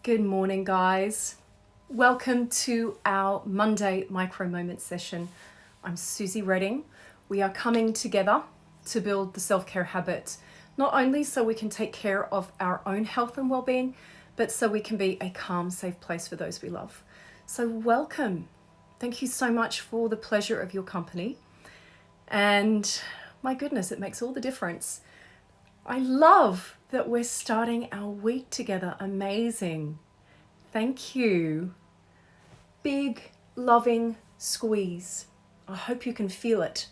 Good morning, guys. Welcome to our Monday Micro Moment session. I'm Susie Redding. We are coming together to build the self-care habit, not only so we can take care of our own health and well-being, but so we can be a calm, safe place for those we love. So welcome. Thank you so much for the pleasure of your company. And my goodness, it makes all the difference. I love that we're starting our week together. Amazing. Thank you. Big, loving squeeze. I hope you can feel it.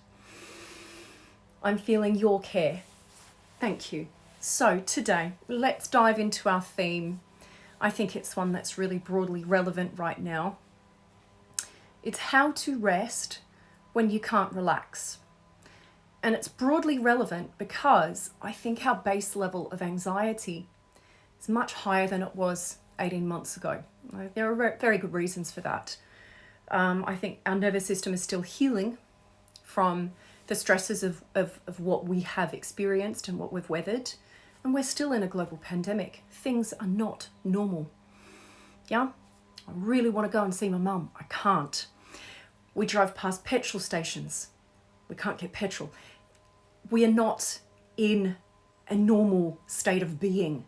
I'm feeling your care. Thank you. So today, let's dive into our theme. I think it's one that's really broadly relevant right now. It's how to rest when you can't relax. And it's broadly relevant because I think our base level of anxiety is much higher than it was 18 months ago. There are very good reasons for that. I think our nervous system is still healing from the stresses of what we have experienced and what we've weathered. And we're still in a global pandemic. Things are not normal. Yeah? I really want to go and see my mum. I can't. We drive past petrol stations. We can't get petrol. We are not in a normal state of being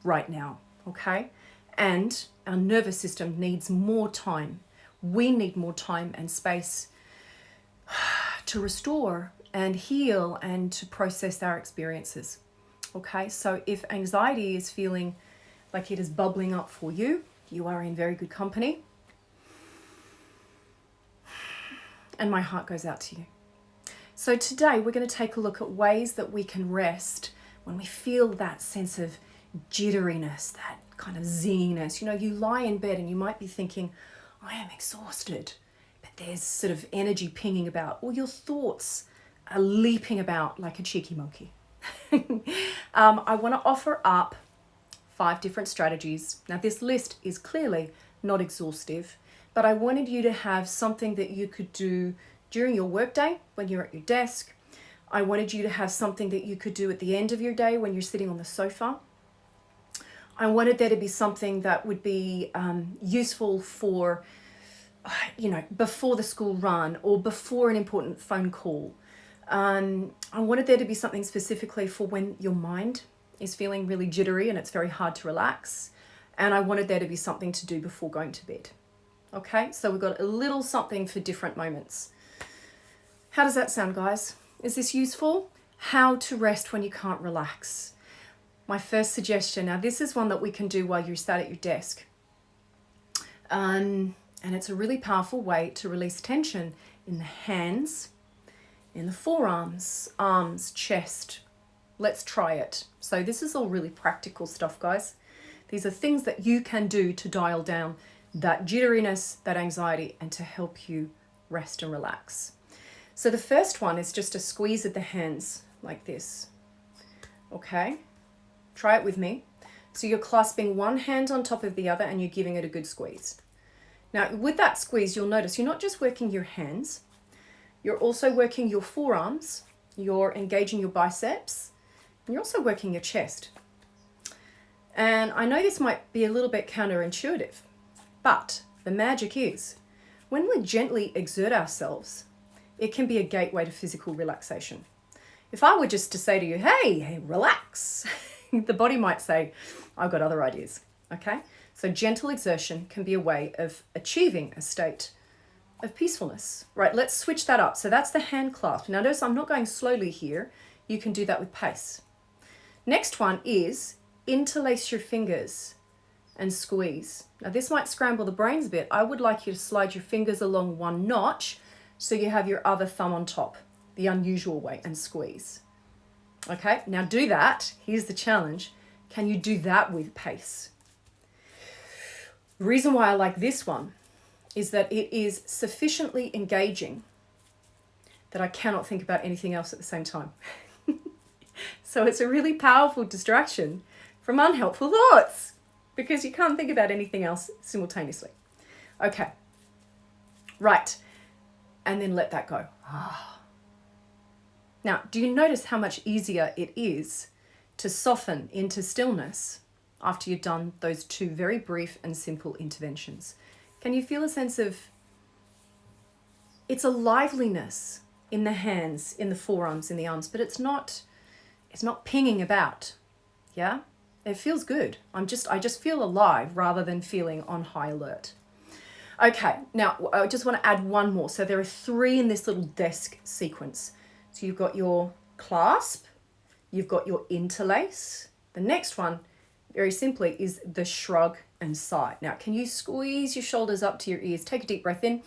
right now, okay? And our nervous system needs more time. We need more time and space to restore and heal and to process our experiences, okay? So if anxiety is feeling like it is bubbling up for you, you are in very good company. And my heart goes out to you. So today we're going to take a look at ways that we can rest when we feel that sense of jitteriness, that kind of zinginess. You know, you lie in bed and you might be thinking, I am exhausted, but there's sort of energy pinging about, or your thoughts are leaping about like a cheeky monkey. I want to offer up 5 different strategies. Now this list is clearly not exhaustive, but I wanted you to have something that you could do during your workday when you're at your desk. I wanted you to have something that you could do at the end of your day when you're sitting on the sofa. I wanted there to be something that would be useful for, before the school run or before an important phone call. I wanted there to be something specifically for when your mind is feeling really jittery and it's very hard to relax. And I wanted there to be something to do before going to bed. Okay, so we've got a little something for different moments. How does that sound, guys? Is this useful? How to rest when you can't relax. My first suggestion, now this is one that we can do while you're sat at your desk. And it's a really powerful way to release tension in the hands, in the forearms, arms, chest. Let's try it. So this is all really practical stuff, guys. These are things that you can do to dial down that jitteriness, that anxiety, and to help you rest and relax. So the first one is just a squeeze of the hands like this. Okay, try it with me. So you're clasping one hand on top of the other and you're giving it a good squeeze. Now with that squeeze, you'll notice you're not just working your hands, you're also working your forearms, you're engaging your biceps, and you're also working your chest. And I know this might be a little bit counterintuitive, but the magic is when we gently exert ourselves, it can be a gateway to physical relaxation. If I were just to say to you, hey, relax, the body might say, I've got other ideas, okay? So gentle exertion can be a way of achieving a state of peacefulness. Right, let's switch that up. So that's the hand clasp. Now notice I'm not going slowly here. You can do that with pace. Next one is interlace your fingers and squeeze. Now this might scramble the brains a bit. I would like you to slide your fingers along one notch so you have your other thumb on top, the unusual way, and squeeze. Okay, now do that. Here's the challenge. Can you do that with pace? The reason why I like this one is that it is sufficiently engaging that I cannot think about anything else at the same time. So it's a really powerful distraction from unhelpful thoughts because you can't think about anything else simultaneously. Okay, right. And then let that go. Now, do you notice how much easier it is to soften into stillness after you've done those two very brief and simple interventions? Can you feel a sense of, it's a liveliness in the hands, in the forearms, in the arms, but it's not pinging about. Yeah? It feels good. I just feel alive rather than feeling on high alert. Okay, now I just want to add one more. So there are 3 in this little desk sequence. So you've got your clasp, you've got your interlace. The next one, very simply, is the shrug and sigh. Now, can you squeeze your shoulders up to your ears? Take a deep breath in.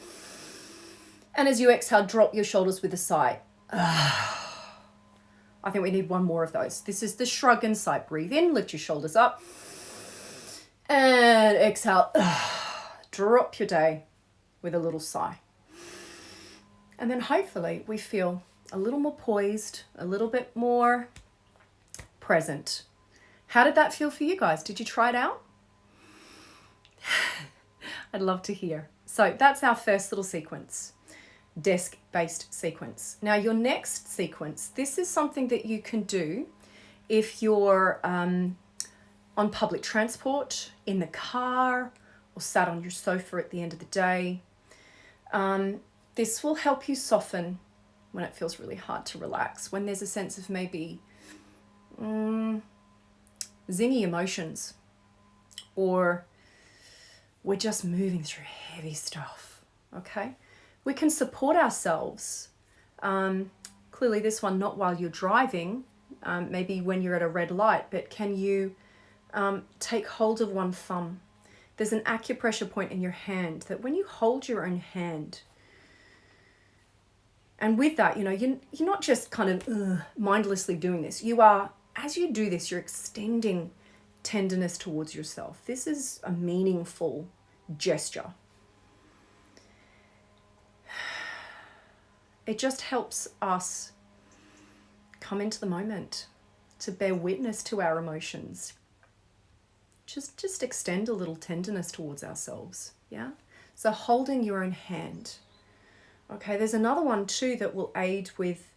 And as you exhale, drop your shoulders with a sigh. I think we need one more of those. This is the shrug and sigh. Breathe in, lift your shoulders up. And exhale. Drop your day with a little sigh. And then hopefully we feel a little more poised, a little bit more present. How did that feel for you guys? Did you try it out? I'd love to hear. So that's our first little sequence, desk-based sequence. Now your next sequence, this is something that you can do if you're on public transport, in the car, or sat on your sofa at the end of the day. This will help you soften when it feels really hard to relax, when there's a sense of maybe zingy emotions, or we're just moving through heavy stuff, okay? We can support ourselves. Clearly this one, not while you're driving, maybe when you're at a red light, but can you take hold of one thumb? There's an acupressure point in your hand that when you hold your own hand, and with that, you know, you're not just kind of mindlessly doing this. You are, as you do this, you're extending tenderness towards yourself. This is a meaningful gesture. It just helps us come into the moment, to bear witness to our emotions. Just extend a little tenderness towards ourselves, yeah? So holding your own hand. Okay, there's another one too that will aid with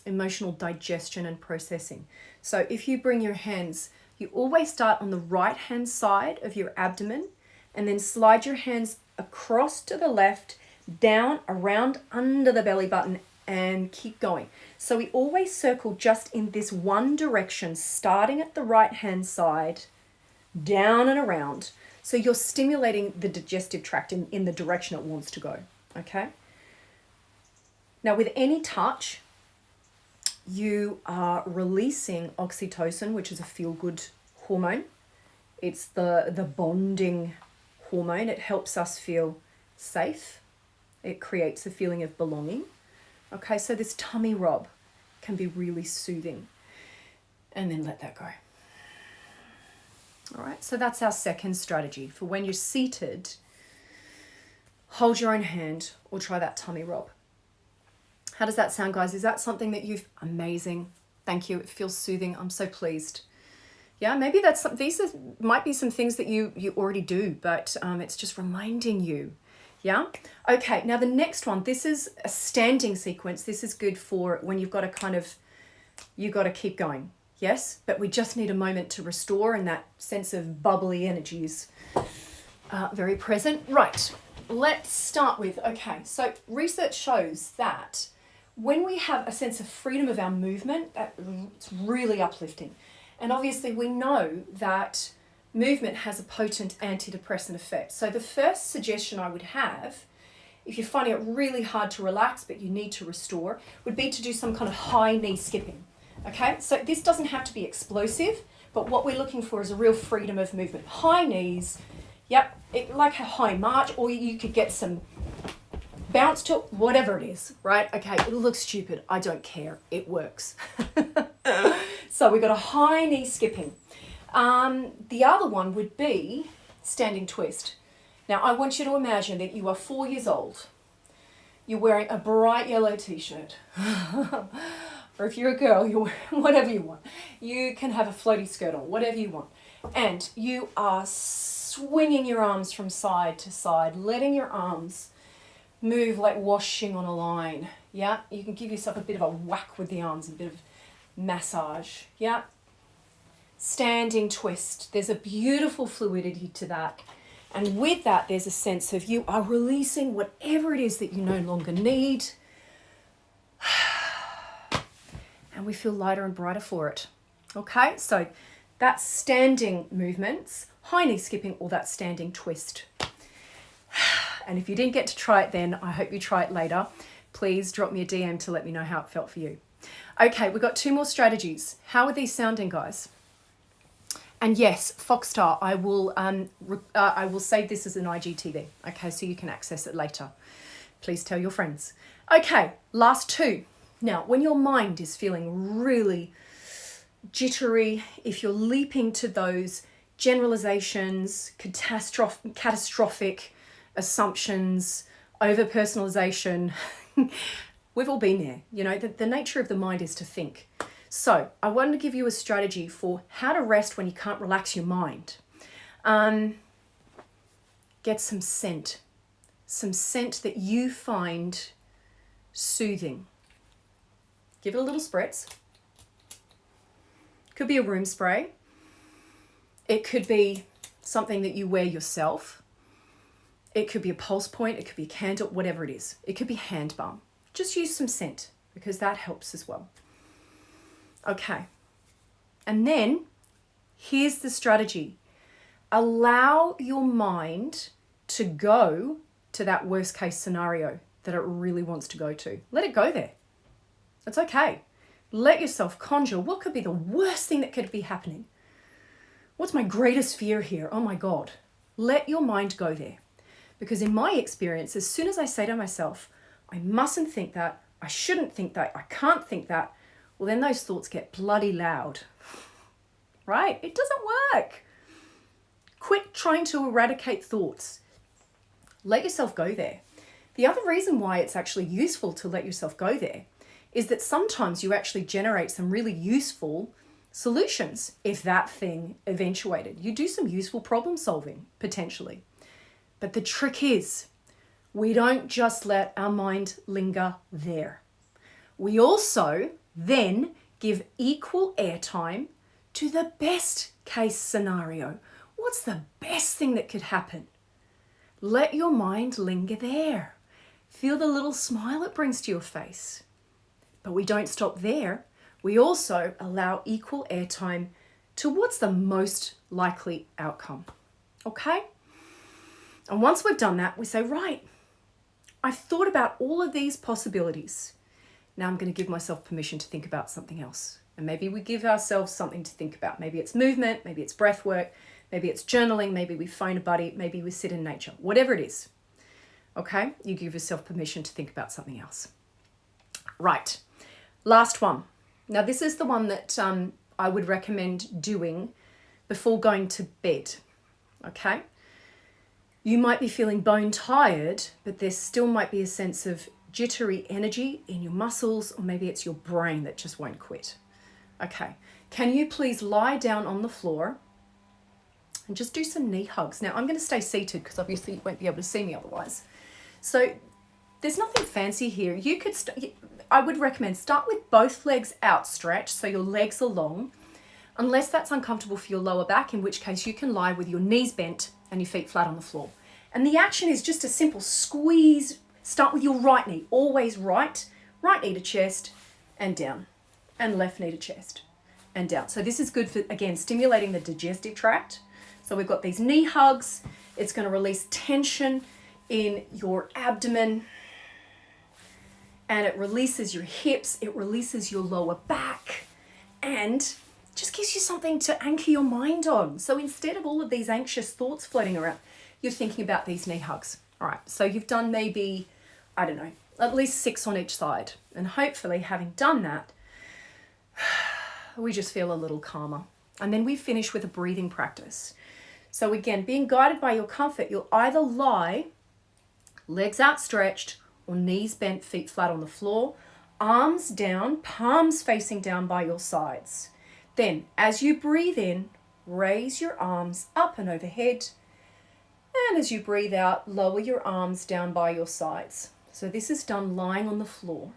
emotional digestion and processing. So if you bring your hands, you always start on the right hand side of your abdomen and then slide your hands across to the left, down, around, under the belly button, and keep going. So we always circle just in this one direction, starting at the right hand side, down and around. So you're stimulating the digestive tract in the direction it wants to go, okay? Now with any touch, you are releasing oxytocin, which is a feel-good hormone. It's the bonding hormone. It helps us feel safe. It creates a feeling of belonging. Okay, so this tummy rub can be really soothing. And then let that go. All right, so that's our second strategy. For when you're seated, hold your own hand or try that tummy rub. How does that sound, guys? Is that something that you've... Amazing. Thank you. It feels soothing. I'm so pleased. Yeah, maybe that's might be some things that you already do, but it's just reminding you. Yeah. Okay. Now the next one, this is a standing sequence. This is good for when you've got to keep going. Yes. But we just need a moment to restore, and that sense of bubbly energy is very present. Right. Let's start with, okay. So research shows that when we have a sense of freedom of our movement, it's really uplifting. And obviously we know that movement has a potent antidepressant effect. So the first suggestion I would have, if you're finding it really hard to relax but you need to restore, would be to do some kind of high knee skipping. Okay, so this doesn't have to be explosive, but what we're looking for is a real freedom of movement. High knees, yep, like a high march, or you could get some bounce to it, whatever it is, right? Okay, it'll look stupid, I don't care, it works. So we've got a high knee skipping. The other one would be standing twist. Now I want you to imagine that you are 4 years old. You're wearing a bright yellow t-shirt. Or if you're a girl, you're wearing whatever you want. You can have a floaty skirt on, whatever you want. And you are swinging your arms from side to side, letting your arms move like washing on a line. Yeah, you can give yourself a bit of a whack with the arms, a bit of massage. Yeah. standing twist. There's a beautiful fluidity to that. And with that, there's a sense of you are releasing whatever it is that you no longer need. And we feel lighter and brighter for it. Okay, so that's standing movements, high knee skipping, or that standing twist. And if you didn't get to try it then, I hope you try it later. Please drop me a DM to let me know how it felt for you. Okay, we've got 2 more strategies. How are these sounding, guys? And yes, Foxstar, I will save this as an IGTV, okay, so you can access it later. Please tell your friends. Okay, last 2. Now, when your mind is feeling really jittery, if you're leaping to those generalizations, catastrophic assumptions, over-personalization, we've all been there. You know, the nature of the mind is to think. So I wanted to give you a strategy for how to rest when you can't relax your mind. Get some scent that you find soothing. Give it a little spritz. Could be a room spray. It could be something that you wear yourself. It could be a pulse point. It could be a candle, whatever it is. It could be hand balm. Just use some scent because that helps as well. Okay. And then here's the strategy. Allow your mind to go to that worst case scenario that it really wants to go to. Let it go there. It's okay. Let yourself conjure what could be the worst thing that could be happening. What's my greatest fear here? Oh my God. Let your mind go there. Because in my experience, as soon as I say to myself, I mustn't think that, I shouldn't think that, I can't think that, well, then those thoughts get bloody loud, right? It doesn't work. Quit trying to eradicate thoughts. Let yourself go there. The other reason why it's actually useful to let yourself go there is that sometimes you actually generate some really useful solutions if that thing eventuated. You do some useful problem solving, potentially. But the trick is, we don't just let our mind linger there. We also then give equal airtime to the best case scenario. What's the best thing that could happen? Let your mind linger there. Feel the little smile it brings to your face. But we don't stop there. We also allow equal airtime to what's the most likely outcome. Okay? And once we've done that, we say, right, I've thought about all of these possibilities. Now I'm going to give myself permission to think about something else. And maybe we give ourselves something to think about. Maybe it's movement, maybe it's breath work, maybe it's journaling, maybe we phone a buddy, maybe we sit in nature, whatever it is. Okay? You give yourself permission to think about something else. Right. Last one. Now this is the one that I would recommend doing before going to bed. Okay? You might be feeling bone tired, but there still might be a sense of jittery energy in your muscles, or maybe it's your brain that just won't quit. Okay, can you please lie down on the floor and just do some knee hugs? Now I'm going to stay seated because obviously you won't be able to see me otherwise. So there's nothing fancy here. You could, I would recommend start with both legs outstretched, so your legs are long, unless that's uncomfortable for your lower back, in which case you can lie with your knees bent and your feet flat on the floor. And the action is just a simple squeeze. Start with your right knee, always right knee to chest and down, and left knee to chest and down. So this is good for, again, stimulating the digestive tract. So we've got these knee hugs. It's going to release tension in your abdomen, and it releases your hips, it releases your lower back, and just gives you something to anchor your mind on. So instead of all of these anxious thoughts floating around, you're thinking about these knee hugs. All right, so you've done maybe, I don't know, at least 6 on each side. And hopefully having done that, we just feel a little calmer. And then we finish with a breathing practice. So again, being guided by your comfort, you'll either lie, legs outstretched, or knees bent, feet flat on the floor, arms down, palms facing down by your sides. Then, as you breathe in, raise your arms up and overhead. And as you breathe out, lower your arms down by your sides. So this is done lying on the floor.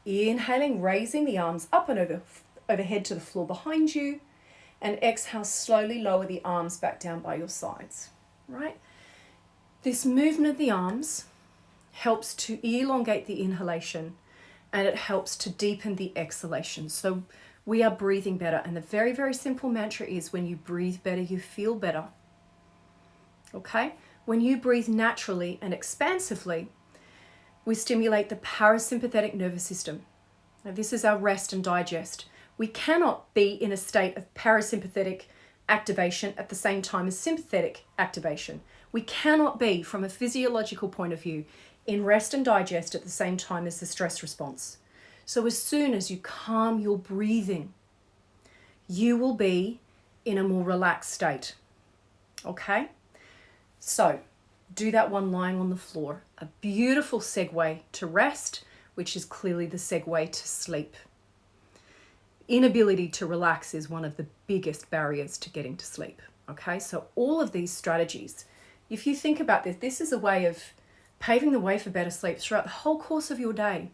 Inhaling, raising the arms up and overhead to the floor behind you. And exhale, slowly lower the arms back down by your sides, right? This movement of the arms helps to elongate the inhalation, and it helps to deepen the exhalation. So we are breathing better. And the very, very simple mantra is, when you breathe better, you feel better. Okay? When you breathe naturally and expansively, we stimulate the parasympathetic nervous system. Now, this is our rest and digest. We cannot be in a state of parasympathetic activation at the same time as sympathetic activation. We cannot be, from a physiological point of view, in rest and digest at the same time as the stress response. So as soon as you calm your breathing, you will be in a more relaxed state. Okay? So do that one lying on the floor. A beautiful segue to rest, which is clearly the segue to sleep. Inability to relax is one of the biggest barriers to getting to sleep. Okay, so all of these strategies, if you think about this, this is a way of paving the way for better sleep throughout the whole course of your day.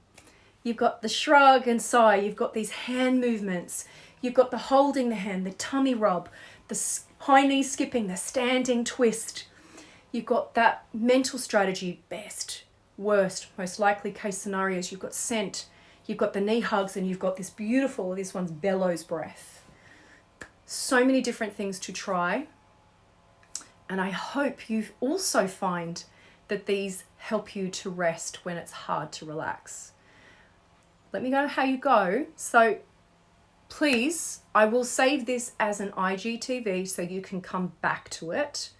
You've got the shrug and sigh, you've got these hand movements, you've got the holding the hand, the tummy rub, the high knee skipping, the standing twist. You've got that mental strategy, best, worst, most likely case scenarios. You've got scent, you've got the knee hugs, and you've got this beautiful, this one's bellows breath. So many different things to try. And I hope you also find that these help you to rest when it's hard to relax. Let me know how you go. So please, I will save this as an IGTV so you can come back to it.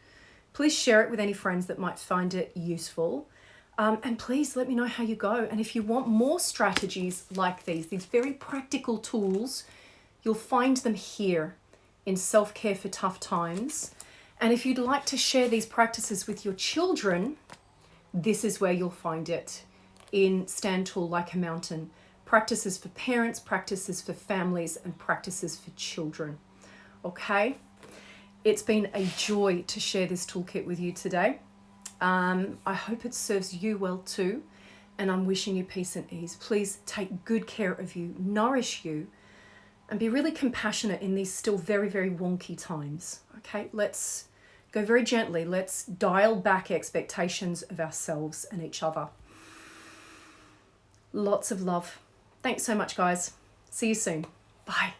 Please share it with any friends that might find it useful. And please let me know how you go. And if you want more strategies like these very practical tools, you'll find them here in Self-Care for Tough Times. And if you'd like to share these practices with your children, this is where you'll find it, in Stand Tall Like a Mountain. Practices for parents, practices for families, and practices for children. Okay? It's been a joy to share this toolkit with you today. I hope it serves you well too, and I'm wishing you peace and ease. Please take good care of you, nourish you, and be really compassionate in these still very, very wonky times. Okay, let's go very gently. Let's dial back expectations of ourselves and each other. Lots of love. Thanks so much, guys. See you soon. Bye.